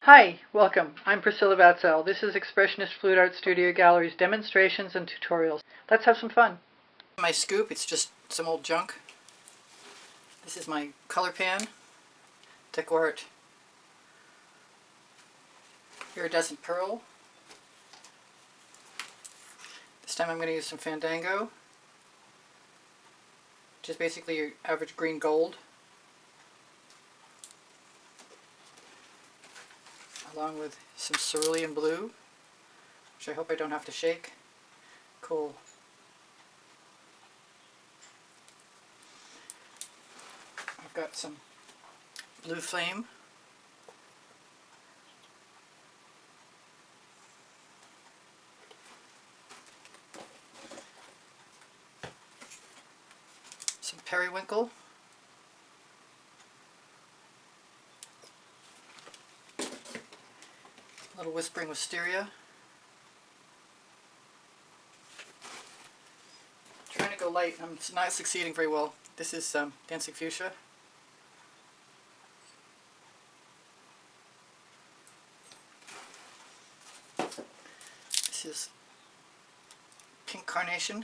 Hi, welcome. I'm Priscilla Batzell. This is Expressionist Fluid Art Studio Gallery's demonstrations and tutorials. Let's have some fun. My scoop, it's just some old junk. This is my color pan, Colourarte Iridescent Pearl. This time I'm going to use some Fandango, which is basically your average green gold, along with some cerulean blue, which I hope I don't have to shake. Cool. I've got some blue flame, some periwinkle, a little whispering wisteria. Trying to go light, I'm not succeeding very well. This is Dancing Fuchsia. This is Pink Carnation.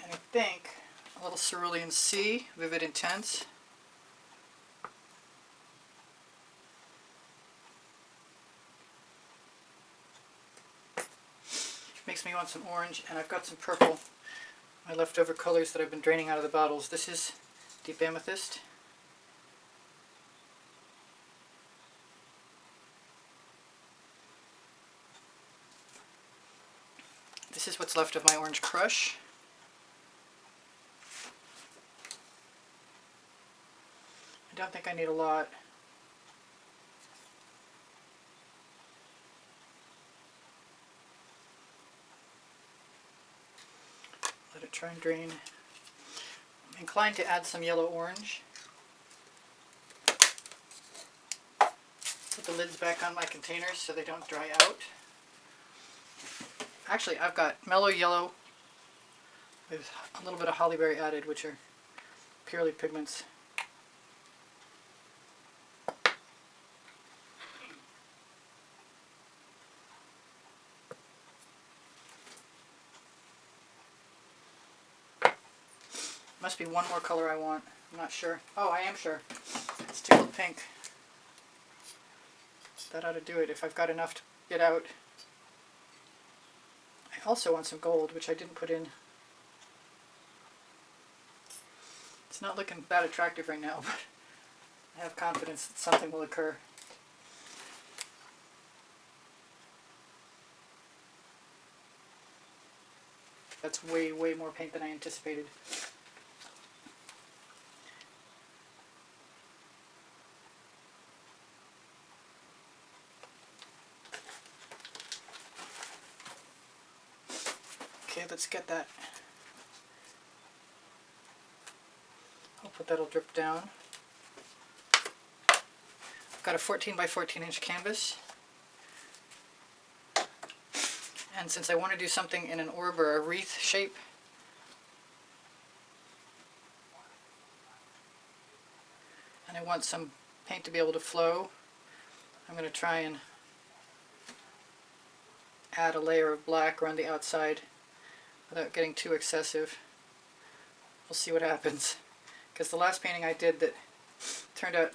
And I think a little Cerulean C, Vivid Intense. Makes me want some orange, and I've got some purple, my leftover colors that I've been draining out of the bottles. This is Deep Amethyst. This is what's left of my Orange Crush. I don't think I need a lot. Let it try and drain. I'm inclined to add some yellow orange. Put the lids back on my containers so they don't dry out. Actually, I've got mellow yellow with a little bit of hollyberry added, which are purely pigments. Must be one more color I want. I'm not sure. Oh, I am sure. It's Tickled Pink. That ought to do it if I've got enough to get out. I also want some gold, which I didn't put in. It's not looking that attractive right now, but I have confidence that something will occur. That's way, way more paint than I anticipated. Okay, let's get that. Hope that'll drip down. I've got a 14 by 14 inch canvas. And since I want to do something in an orb or a wreath shape, and I want some paint to be able to flow, I'm going to try and add a layer of black around the outside without getting too excessive. We'll see what happens. Because the last painting I did that turned out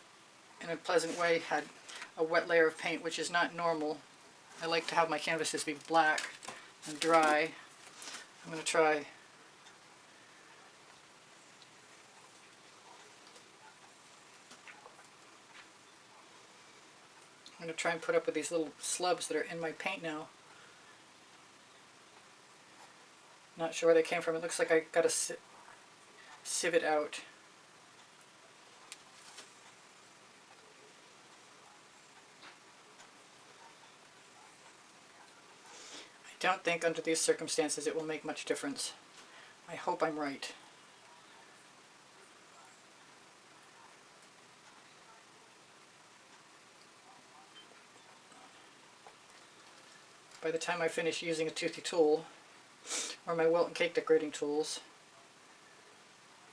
in a pleasant way had a wet layer of paint, which is not normal. I like to have my canvases be black and dry. I'm going to try. I'm going to try and put up with these little slubs that are in my paint now. Not sure where they came from. It looks like I got to sieve it out. I don't think under these circumstances it will make much difference. I hope I'm right. By the time I finish using a toothy tool, or my Wilton cake decorating tools,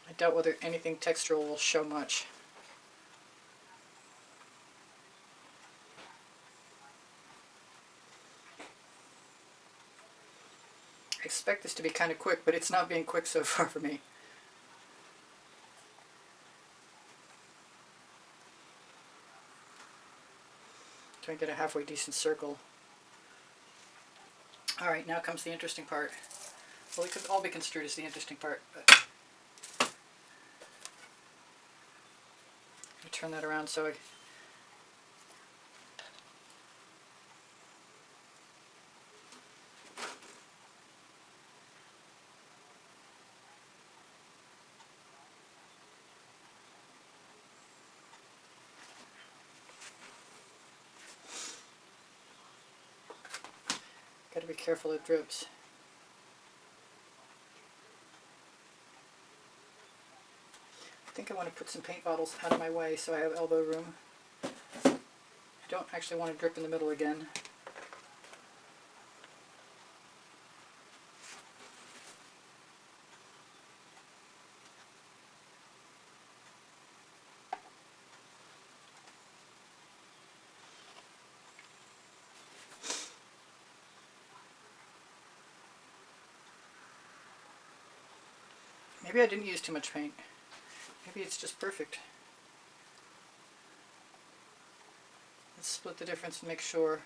I doubt whether anything textural will show much. I expect this to be kind of quick, but it's not being quick so far for me. Try and get a halfway decent circle. Alright, now comes the interesting part. Well, it could all be construed as the interesting part, but let me turn that around so I got to be careful it drips. I think I want to put some paint bottles out of my way so I have elbow room. I don't actually want to drip in the middle again. Maybe I didn't use too much paint. Maybe it's just perfect. Let's split the difference and make sure.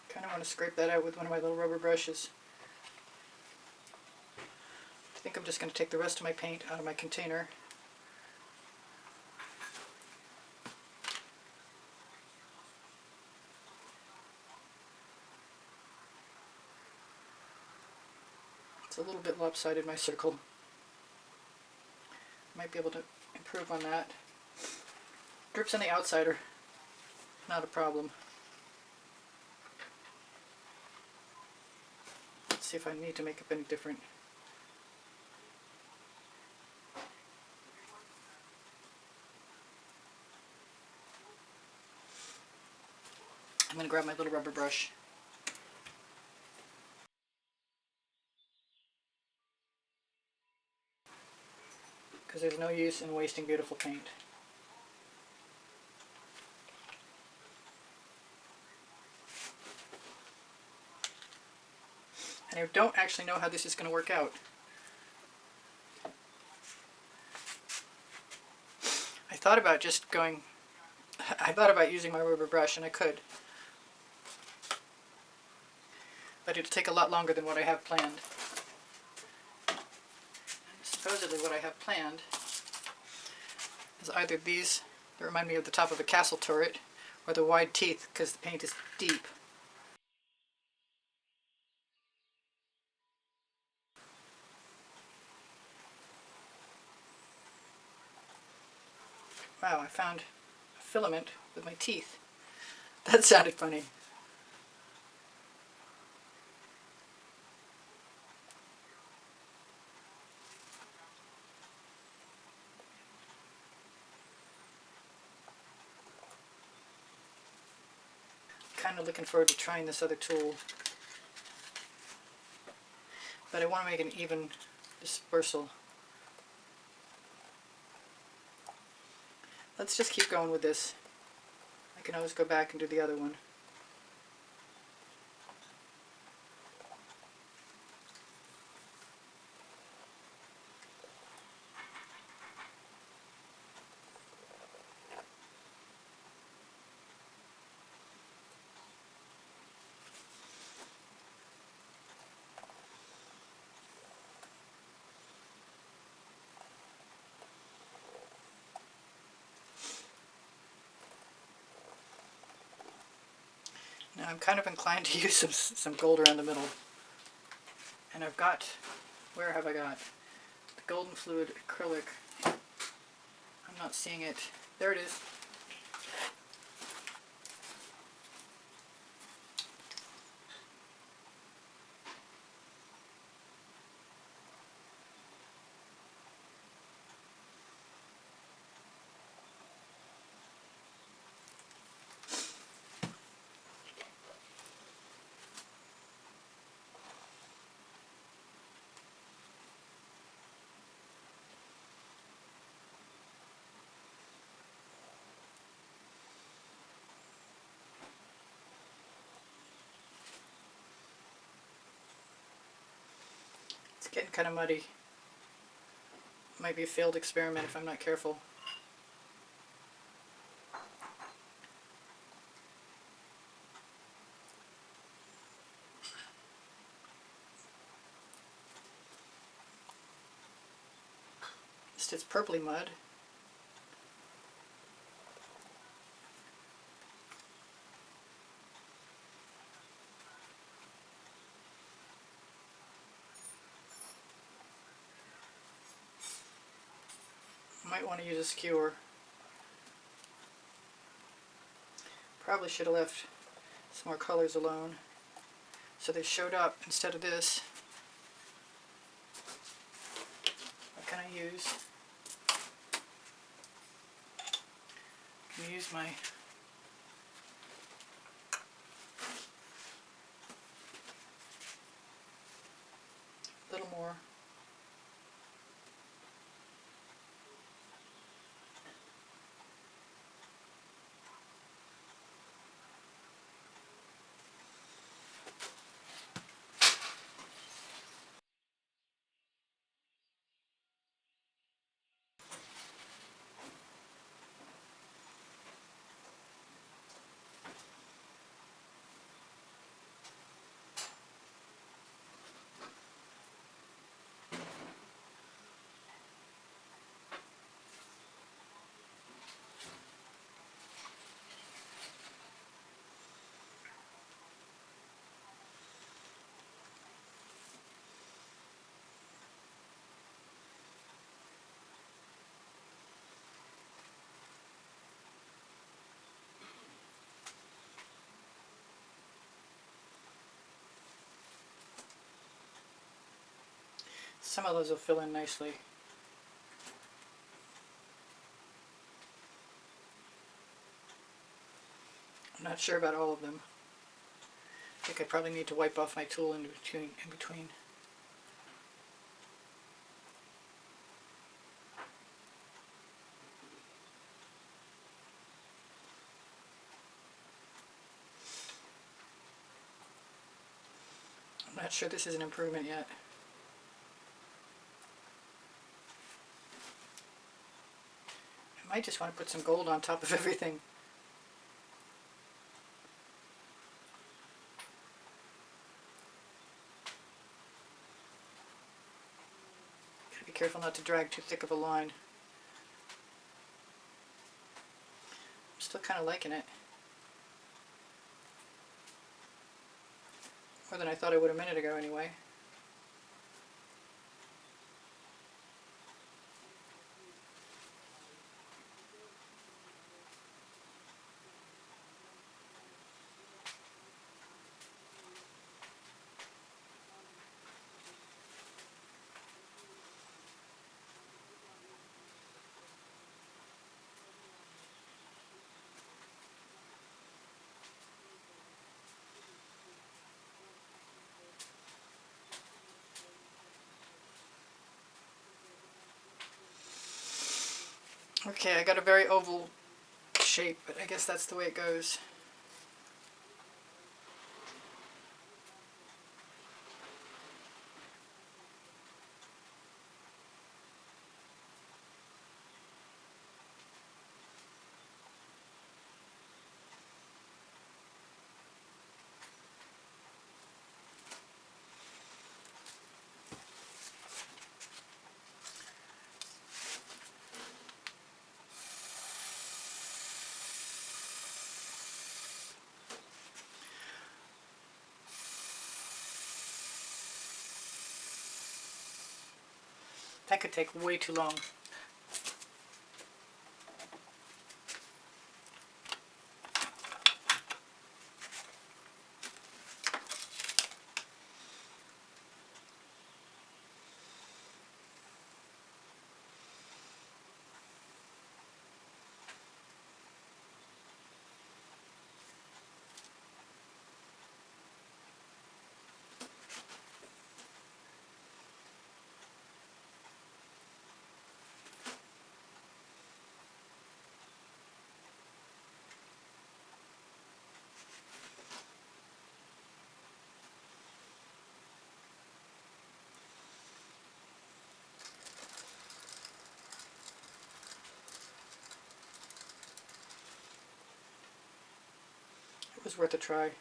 Kind of want to scrape that out with one of my little rubber brushes. I think I'm just going to take the rest of my paint out of my container. It's a little bit lopsided, my circle. Might be able to improve on that. Drips on the outside are not a problem. Let's see if I need to make up any different. I'm going to grab my little rubber brush. Because there's no use in wasting beautiful paint. And I don't actually know how this is going to work out. I thought about just going, I thought about using my rubber brush, and I could. But it'll take a lot longer than what I have planned. Supposedly what I have planned is either these that remind me of the top of a castle turret, or the wide teeth, because the paint is deep. Wow, I found a filament with my teeth. That sounded funny. Kind of looking forward to trying this other tool. But I want to make an even dispersal. Let's just keep going with this. I can always go back and do the other one. Now I'm kind of inclined to use some gold around the middle. And I've got, where have I got? The Golden Fluid Acrylic. I'm not seeing it. There it is. kind of muddy. Might be a failed experiment if I'm not careful. It's purpley mud. Might want to use a skewer. Probably should have left some more colors alone so they showed up instead of this. What can I use? I'm going to use my little more. Some of those will fill in nicely. I'm not sure about all of them. I think I probably need to wipe off my tool in between. I'm not sure this is an improvement yet. I might just want to put some gold on top of everything. Gotta be careful not to drag too thick of a line. I'm still kind of liking it. More than I thought I would a minute ago anyway. Okay, I got a very oval shape, but I guess that's the way it goes. That could take way too long. was worth a try.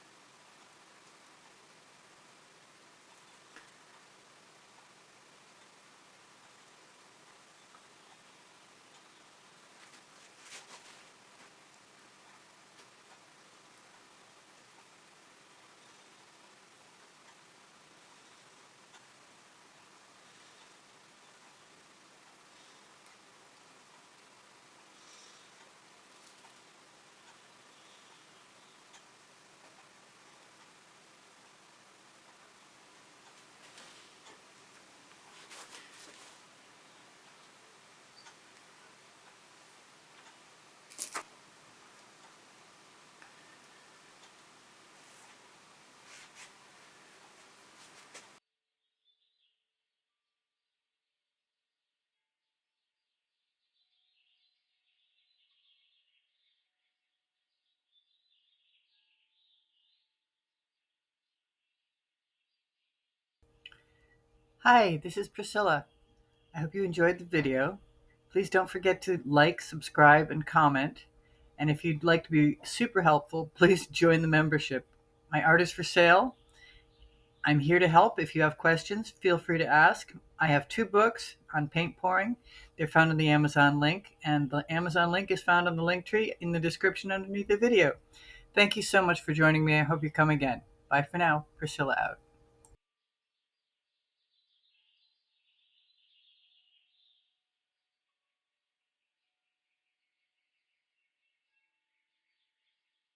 Hi, this is Priscilla. I hope you enjoyed the video. Please don't forget to like, subscribe, and comment. And if you'd like to be super helpful, please join the membership. My art is for sale. I'm here to help. If you have questions, feel free to ask. I have 2 books on paint pouring. They're found in the Amazon link, and the Amazon link is found on the link tree in the description underneath the video. Thank you so much for joining me. I hope you come again. Bye for now. Priscilla out.